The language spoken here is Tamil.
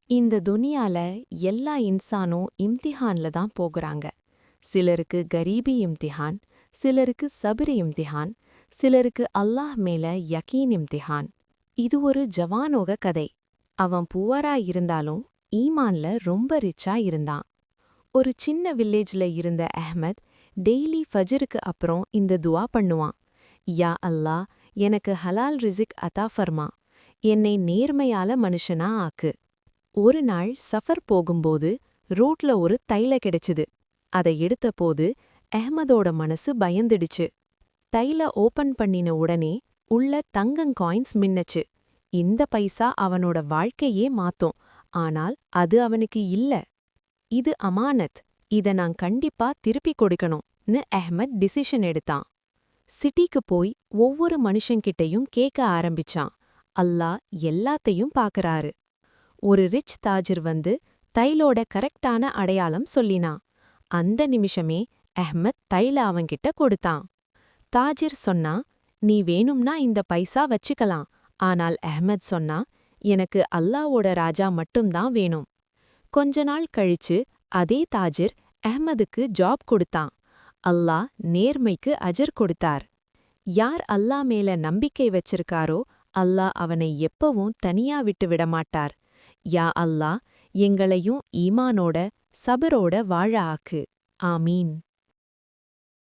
இந்த துனியால எல்லா இன்சானும் இம்திஹான்ல தான் போகுறாங்க. சிலருக்கு கரீபி இம்திஹான், சிலருக்கு சபிரி இம்திஹான், சிலருக்கு அல்லாஹ் மேல யகீன் இம்திஹான். இது ஒரு ஜவானோக கதை. அவன் புவரா இருந்தாலும் ஈமான்ல ரொம்ப ரிச்சா இருந்தான். ஒரு சின்ன வில்லேஜ்ல இருந்த அஹ்மத் டெய்லி ஃபஜ்ருக்கு அப்புறம் இந்த துவா பண்ணுவான். யா அல்லாஹ், எனக்கு ஹலால் ரிசிக் அத்தா ஃபர்மா, என்னை நேர்மையால மனுஷனா ஆக்கு. ஒரு நாள் சஃபர் போகும்போது ரோட்ல ஒரு தைல கிடைச்சுது. அதை எடுத்தபோது அஹ்மதோட மனசு பயந்துடுச்சு. தைல ஓபன் பண்ணின உடனே உள்ள தங்கம் காயின்ஸ் மின்னச்சு. இந்த பைசா அவனோட வாழ்க்கையே மாத்தும். ஆனால் அது அவனுக்கு இல்ல. இது அமானத், இத நான் கண்டிப்பா திருப்பி கொடுக்கணும்னு அஹ்மத் டிசிஷன் எடுத்தான். சிட்டிக்கு போய் ஒவ்வொரு மனுஷங்கிட்டையும் கேட்க ஆரம்பிச்சான். அல்லாஹ் எல்லாத்தையும் பாக்கறாரு. ஒரு ரிச் தாஜிர் வந்து தைலோட கரெக்டான அடையாளம் சொல்லினான். அந்த நிமிஷமே அஹ்மத் தைல அவன்கிட்ட கொடுத்தான். தாஜிர் சொன்னா, நீ வேணும்னா இந்த பைசா வச்சுக்கலாம். ஆனால் அஹ்மத் சொன்னா, எனக்கு அல்லாவோட ராஜா மட்டும்தான் வேணும். கொஞ்ச நாள் கழிச்சு அதே தாஜிர் அஹ்மதுக்கு ஜாப் கொடுத்தான். அல்லாஹ் நேர்மைக்கு அஜர் கொடுத்தார். யார் அல்லாஹ் மேல நம்பிக்கை வச்சிருக்காரோ அல்லாஹ் அவனை எப்பவும் தனியா விட்டு விடமாட்டார். யா அல்லாஹ், எங்களையும் ஈமானோட சபரோட வாழ ஆக்கு. ஆமீன்.